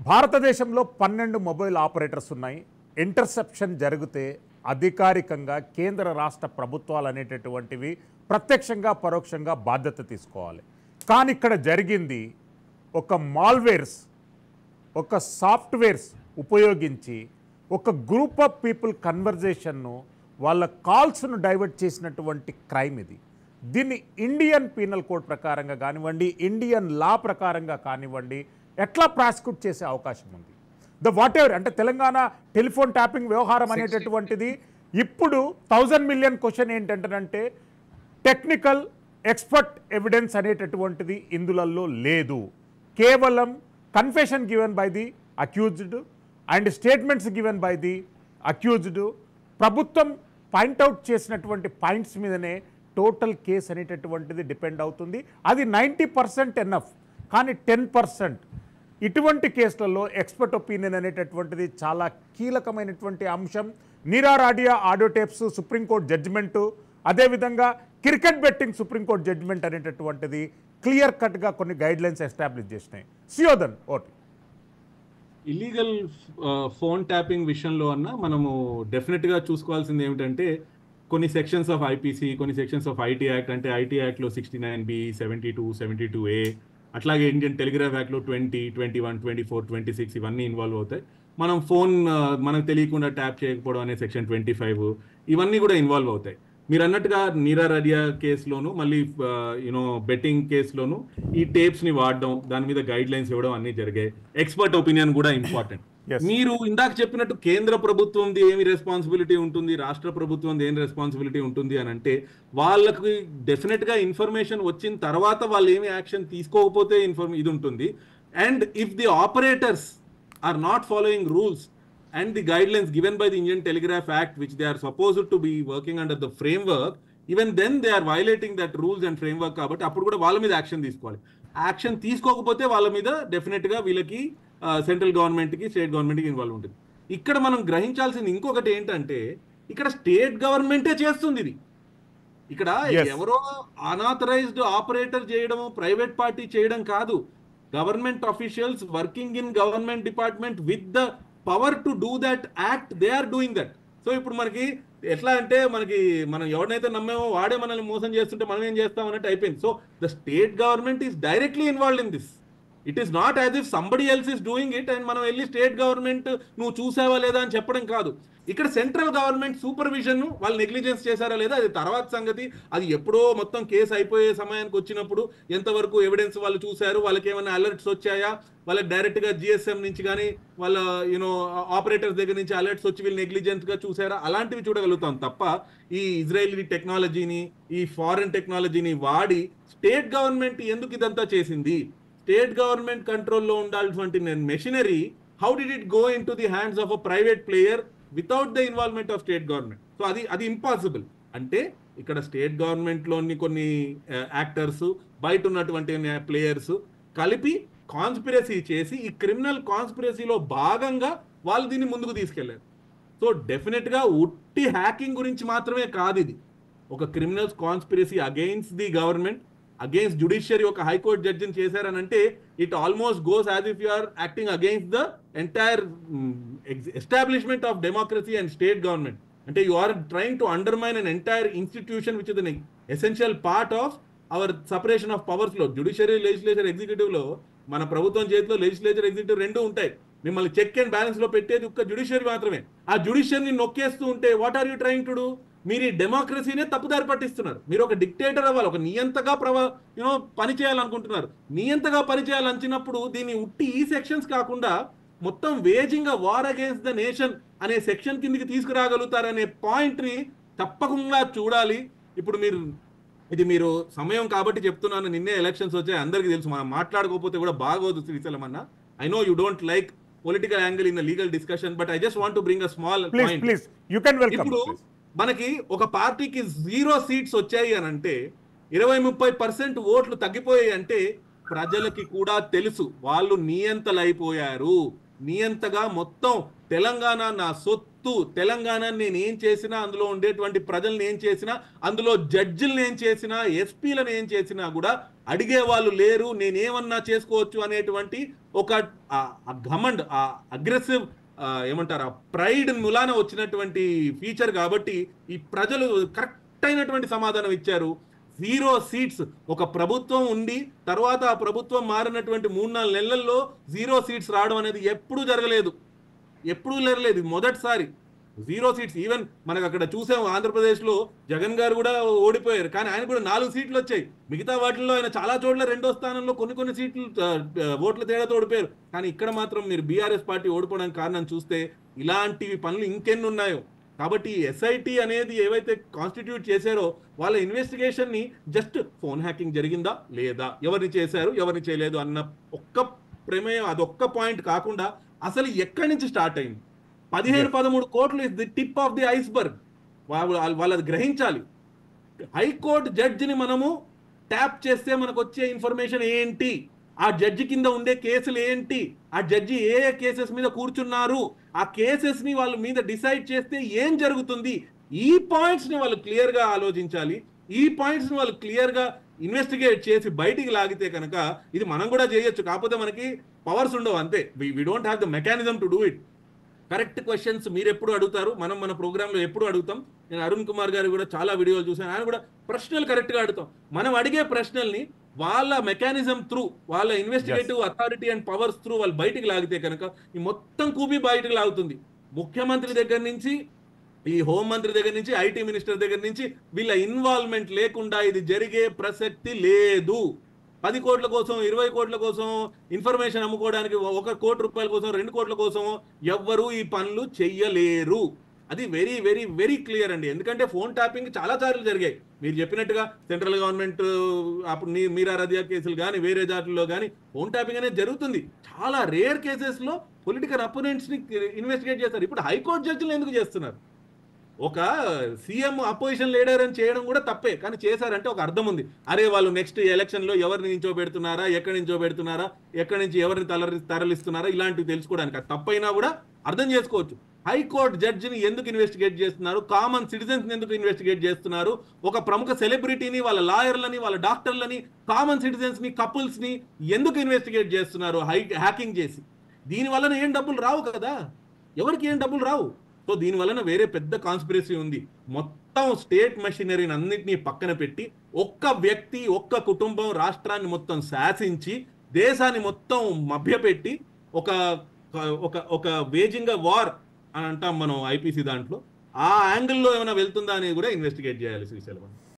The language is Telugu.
భారతదేశంలో 12 మొబైల్ ఆపరేటర్స్ ఉన్నాయి. ఇంటర్సెప్షన్ జరిగితే అధికారికంగా కేంద్ర రాష్ట్ర ప్రభుత్వాలు అనేటటువంటివి ప్రత్యక్షంగా పరోక్షంగా బాధ్యత తీసుకోవాలి. కానీ ఇక్కడ జరిగింది ఒక మాల్వేర్స్, ఒక సాఫ్ట్వేర్స్ ఉపయోగించి ఒక గ్రూప్ ఆఫ్ పీపుల్ కన్వర్జేషన్ను వాళ్ళ కాల్స్ను డైవర్ట్ చేసినటువంటి క్రైమ్ ఇది. దీన్ని ఇండియన్ పీనల్ కోడ్ ప్రకారంగా కానివ్వండి, ఇండియన్ లా ప్రకారంగా కానివ్వండి ఎట్లా ప్రాసిక్యూట్ చేసే అవకాశం ఉంది? వాట్ ఎవర్ అంటే తెలంగాణ టెలిఫోన్ ట్యాపింగ్ వ్యవహారం అనేటటువంటిది ఇప్పుడు 1000 మిలియన్ క్వశ్చన్ ఏంటంటే టెక్నికల్ ఎక్స్పర్ట్ ఎవిడెన్స్ అనేటటువంటిది ఇందులలో లేదు. కేవలం confession given by the accused and statements given by the accused, ప్రభుత్వం పాయింట్అవుట్ చేసినటువంటి పాయింట్స్ మీదనే టోటల్ కేసు అనేటటువంటిది డిపెండ్ అవుతుంది. అది 90% ఎనఫ్. కానీ 10% ఇటువంటి కేసులలో ఎక్స్పర్ట్ ఒపీనియన్ అనేటటువంటిది చాలా కీలకమైనటువంటి అంశం. Nirav Radia audio tapes supreme court judgement, అదేవిధంగా క్రికెట్ బెట్టింగ్ సుప్రీంకోర్టు జడ్జిమెంట్ అనేటటువంటిది క్లియర్ కట్గా కొన్ని గైడ్లైన్స్ ఎస్టాబ్లిష్ చేసినాయి. సియోదన్ ఓటి ఇల్లీగల్ ఫోన్ ట్యాపింగ్ విషయంలో అన్న మనము డెఫినెట్గా చూసుకోవాల్సింది ఏమిటంటే కొన్ని సెక్షన్స్ ఆఫ్ ఐపీసీ, కొన్ని సెక్షన్స్ ఆఫ్ ఐటీ యాక్ట్, అంటే ఐటీ యాక్ట్లో 69B, 72, 72A, అట్లాగే ఇండియన్ టెలిగ్రాఫ్ యాక్ట్లో 20, 21, 24, 26 ఇవన్నీ ఇన్వాల్వ్ అవుతాయి. మనం ఫోన్ మనకు తెలియకుండా ట్యాప్ చేయకపోవడం అనే సెక్షన్ 25 ఇవన్నీ కూడా ఇన్వాల్వ్ అవుతాయి. మీరు అన్నట్టుగా నీరవ్ రాడియా కేసులోను, మళ్ళీ బెట్టింగ్ కేసులోను ఈ టేప్స్ని వాడడం, దాని మీద గైడ్ లైన్స్ ఇవ్వడం అన్నీ జరిగాయి. ఎక్స్పర్ట్ ఒపీనియన్ కూడా ఇంపార్టెంట్. మీరు ఇందాక చెప్పినట్టు కేంద్ర ప్రభుత్వంది ఏమి రెస్పాన్సిబిలిటీ ఉంటుంది, రాష్ట్ర ప్రభుత్వంది ఏం రెస్పాన్సిబిలిటీ ఉంటుంది అని అంటే వాళ్ళకి డెఫినెట్ గా ఇన్ఫర్మేషన్ వచ్చిన తర్వాత వాళ్ళు ఏమి యాక్షన్ తీసుకోకపోతే ఇది ఉంటుంది. And if the operators are not following rules and the guidelines given by the Indian Telegraph Act, which they are supposed to be working under the framework, even then they are violating that rules and framework. కాబట్టి అప్పుడు కూడా వాళ్ళ మీద యాక్షన్ తీసుకోవాలి. యాక్షన్ తీసుకోకపోతే వాళ్ళ మీద డెఫినెట్గా వీళ్ళకి సెంట్రల్ గవర్నమెంట్కి, స్టేట్ గవర్నమెంట్కి ఇన్వాల్వ్ ఉంటుంది. ఇక్కడ మనం గ్రహించాల్సింది ఇంకొకటి ఏంటంటే ఇక్కడ స్టేట్ గవర్నమెంటే చేస్తుంది ఇది. ఇక్కడ ఎవరో అనాథరైజ్డ్ ఆపరేటర్ చేయడం, ప్రైవేట్ పార్టీ చేయడం కాదు. Government officials working in government department with the power to do that act, they are doing that. So ఇప్పుడు మనకి ఎట్లా అంటే మనం ఎవరినైతే నమ్మేమో వాడే మనల్ని మోసం చేస్తుంటే మనం ఏం చేస్తాం అన్నట్టు అయిపోయింది. So the state government is directly involved in this. It is not as if somebody else is doing it and మనం వెళ్ళి స్టేట్ గవర్నమెంట్ నువ్వు చూసావా లేదా అని చెప్పడం కాదు. ఇక్కడ సెంట్రల్ గవర్నమెంట్ సూపర్విజన్ వాళ్ళు నెగ్లిజెన్స్ చేశారా లేదా అది తర్వాత సంగతి. అది ఎప్పుడో మొత్తం కేసు అయిపోయే సమయానికి వచ్చినప్పుడు ఎంతవరకు ఎవిడెన్స్ వాళ్ళు చూశారు, వాళ్ళకి ఏమైనా అలర్ట్స్ వచ్చాయా, వాళ్ళకి డైరెక్ట్గా జిఎస్ఎం నుంచి కానీ వాళ్ళ ఆపరేటర్స్ దగ్గర నుంచి అలర్ట్స్ వచ్చి వీళ్ళు నెగ్లిజెన్స్గా చూసారా, అలాంటివి చూడగలుగుతాం తప్ప ఈ ఇజ్రాయలీ టెక్నాలజీని, ఈ ఫారెన్ టెక్నాలజీని వాడి స్టేట్ గవర్నమెంట్ ఎందుకు ఇదంతా చేసింది? స్టేట్ గవర్నమెంట్ కంట్రోల్లో ఉండాల్సినటువంటి machinery how did it go in to the hands of a private player without the involvement of state government? So అది ఇంపాసిబుల్. అంటే ఇక్కడ స్టేట్ గవర్నమెంట్లోని కొన్ని యాక్టర్స్, బయట ఉన్నటువంటి ప్లేయర్స్ కలిపి కాన్స్పిరసీ చేసి ఈ క్రిమినల్ కాన్స్పిరసీలో భాగంగా వాళ్ళు దీన్ని ముందుకు తీసుకెళ్లారు. సో డెఫినెట్గా ఉట్టి హ్యాకింగ్ గురించి మాత్రమే కాదు, ఇది ఒక criminal conspiracy against the government, against judiciary. ఒక హైకోర్టు జడ్జిని చేశారనంటే it almost goes as if you are acting against the entire establishment of democracy and state government. అంటే you are trying to undermine an entire institution which is an essential part of our separation of powers లో. జ్యుడిషియరీ, లెజిస్లేచర్, ఎగ్జిక్యూటివ్ లో మన ప్రభుత్వం చేతిలో లెజిస్లేచర్, ఎగ్జిక్యూటివ్ రెండు ఉంటాయి. మిమ్మల్ని చెక్ అండ్ బ్యాలెన్స్ లో పెట్టేది ఒక్క జ్యుడిషియరీ మాత్రమే. ఆ జ్యుడిషియరీని నొక్కేస్తూ ఉంటే what are you trying to do? మీరు ఈ డెమోక్రసీనే తప్పుదారి పట్టిస్తున్నారు. మీరు ఒక డిక్టేటర్ అవ్వాలి, ఒక నియంతగా పని చేయాలనుకుంటున్నారు. నియంతగా పని చేయాలనుకున్నప్పుడు దీన్ని ఉట్టి ఈ సెక్షన్స్ కాకుండా మొత్తం waging a war against the nation అనే సెక్షన్ కిందికి తీసుకురాగలుగుతారనే పాయింట్ని తప్పకుండా చూడాలి. ఇప్పుడు మీరు సమయం కాబట్టి చెప్తున్నాను, నిన్నే ఎలక్షన్స్ వచ్చాయి, అందరికీ తెలుసు. మనం మాట్లాడుకోకపోతే కూడా బాగోదు శ్రీశైలమన్న. I know you don't like political angle in legal discussion, but I just want to bring a small point. ఇప్పుడు మనకి ఒక పార్టీకి 0 సీట్స్ వచ్చాయి అని అంటే 20-30% ఓట్లు తగ్గిపోయాయి అంటే ప్రజలకి కూడా తెలుసు వాళ్ళు నియంతలైపోయారు. నియంతగా మొత్తం తెలంగాణ నా సొత్తు, తెలంగాణ నేను ఏం చేసినా, అందులో ఉండేటువంటి ప్రజల్ని ఏం చేసినా, అందులో జడ్జిలను ఏం చేసినా, ఎస్పీలను ఏం చేసినా కూడా అడిగే వాళ్ళు లేరు, నేనేమన్నా చేసుకోవచ్చు అనేటువంటి ఒక ఘమండ్, అగ్రెసివ్ ఏమంటారు, ఆ ప్రైడ్ ములాన వచ్చినటువంటి ఫీచర్. కాబట్టి ఈ ప్రజలు కరెక్ట్ అయినటువంటి సమాధానం ఇచ్చారు. 0 సీట్స్. ఒక ప్రభుత్వం ఉండి తర్వాత ఆ ప్రభుత్వం మారినటువంటి 3-4 నెలల్లో 0 సీట్స్ రావడం అనేది ఎప్పుడూ జరగలేదు, ఎప్పుడూ జరగలేదు. మొదటిసారి 0 సీట్స్. ఈవెన్ మనకు అక్కడ చూసాం ఆంధ్రప్రదేశ్లో జగన్ గారు కూడా ఓడిపోయారు, కానీ ఆయన కూడా 4 సీట్లు వచ్చాయి. మిగతా వాటిల్లో ఆయన చాలా చోట్ల 2వ స్థానంలో కొన్ని సీట్లు ఓట్ల తేడాతో ఓడిపోయారు. కానీ ఇక్కడ మాత్రం మీరు బీఆర్ఎస్ పార్టీ ఓడిపోవడానికి కారణం చూస్తే ఇలాంటివి పనులు ఇంకెన్ని ఉన్నాయో. కాబట్టి ఎస్ఐటి అనేది ఏవైతే కాన్స్టిట్యూట్ చేశారో వాళ్ళ ఇన్వెస్టిగేషన్ ని జస్ట్ ఫోన్ హ్యాకింగ్ జరిగిందా లేదా, ఎవరిని చేశారు ఎవరిని చేయలేదు అన్న ఒక్క ప్రమేయం, అదొక్క పాయింట్ కాకుండా అసలు ఎక్కడి నుంచి స్టార్ట్ అయింది. 17-13 కోట్లు is the tip of the iceberg. వాళ్ళది గ్రహించాలి. హైకోర్టు జడ్జిని మనము ట్యాప్ చేస్తే మనకు వచ్చే ఇన్ఫర్మేషన్ ఏంటి, ఆ జడ్జి కింద ఉండే కేసులు ఏంటి, ఆ జడ్జి ఏ కేసెస్ మీద కూర్చున్నారు, ఆ కేసెస్ ని వాళ్ళ మీద డిసైడ్ చేస్తే ఏం జరుగుతుంది, ఈ పాయింట్స్ ని వాళ్ళు క్లియర్ గా ఆలోచించాలి. ఈ పాయింట్స్ ని వాళ్ళు క్లియర్ గా ఇన్వెస్టిగేట్ చేసి బయటికి లాగితే కనుక ఇది మనం కూడా చేయొచ్చు. కాకపోతే మనకి పవర్స్ ఉండవు అంతే. We don't have the mechanism to do it. Correct questions మీరు ఎప్పుడు అడుగుతారు, మనం మన ప్రోగ్రాంలో ఎప్పుడు అడుగుతాం. నేను అరుణ్ కుమార్ గారు కూడా చాలా వీడియోలు చూసాను, ఆయన కూడా ప్రశ్నలు కరెక్ట్గా అడుగుతాం. మనం అడిగే ప్రశ్నల్ని వాళ్ళ మెకానిజం త్రూ, వాళ్ళ investigative authority and powers through వాళ్ళు బయటికి లాగితే కనుక ఈ మొత్తం కూబీ బయటికి లాగుతుంది. ముఖ్యమంత్రి దగ్గర నుంచి, ఈ హోంమంత్రి దగ్గర నుంచి, ఐటీ మినిస్టర్ దగ్గర నుంచి వీళ్ళ ఇన్వాల్వ్మెంట్ లేకుండా ఇది జరిగే ప్రసక్తి లేదు. 10 కోట్ల కోసం, 20 కోట్ల కోసం ఇన్ఫర్మేషన్ అమ్ముకోవడానికి, 1 కోటి రూపాయల కోసం, 2 కోట్ల కోసం ఎవ్వరూ ఈ పనులు చెయ్యలేరు. అది వెరీ వెరీ వెరీ క్లియర్ అండి. ఎందుకంటే ఫోన్ ట్యాపింగ్ చాలా సార్లు జరిగాయి. మీరు చెప్పినట్టుగా సెంట్రల్ గవర్నమెంట్ అప్పుడు మీరారాధ్య కేసులు కానీ వేరే జాతుల్లో కానీ ఫోన్ ట్యాపింగ్ అనేది జరుగుతుంది. చాలా రేర్ కేసెస్లో పొలిటికల్ అపోనెంట్స్ని ఇన్వెస్టిగేట్ చేస్తారు. ఇప్పుడు హైకోర్టు జడ్జిలు ఎందుకు చేస్తున్నారు? ఒక సీఎం అపోజిషన్ లీడర్ అని చేయడం కూడా తప్పే, కానీ చేశారంటే ఒక అర్థం ఉంది. అరే వాళ్ళు నెక్స్ట్ ఎలక్షన్లో ఎవరిని నించోబెడుతున్నారా, ఎక్కడి నించోబెడుతున్నారా, ఎక్కడి నుంచి ఎవరిని తరలిస్తున్నారా, ఇలాంటివి తెలుసుకోవడానికి. అది తప్పైనా కూడా అర్థం చేసుకోవచ్చు. హైకోర్టు జడ్జిని ఎందుకు ఇన్వెస్టిగేట్ చేస్తున్నారు, కామన్ సిటిజన్స్ ఎందుకు ఇన్వెస్టిగేట్ చేస్తున్నారు, ఒక ప్రముఖ సెలబ్రిటీని, వాళ్ళ లాయర్లని, వాళ్ళ డాక్టర్లని, కామన్ సిటిజన్స్ ని, కపుల్స్ ని ఎందుకు ఇన్వెస్టిగేట్ చేస్తున్నారు హ్యాకింగ్ చేసి? దీని వలన ఏం డబ్బులు రావు కదా, ఎవరికి ఏం డబ్బులు రావు. సో దీని వలన వేరే పెద్ద కాన్స్పిరసీ ఉంది. మొత్తం స్టేట్ మెషినరీని అన్నింటినీ పక్కన పెట్టి ఒక్క వ్యక్తి, ఒక్క కుటుంబం రాష్ట్రాన్ని మొత్తం శాసించి దేశాన్ని మొత్తం మభ్యపెట్టి ఒక ఒక ఒక వేజింగ్ వార్ అని అంటాం మనం ఐపీసీ దాంట్లో, ఆ యాంగిల్లో ఏమైనా వెళ్తుందా అనేది కూడా ఇన్వెస్టిగేట్ చేయాలి శ్రీశైలం.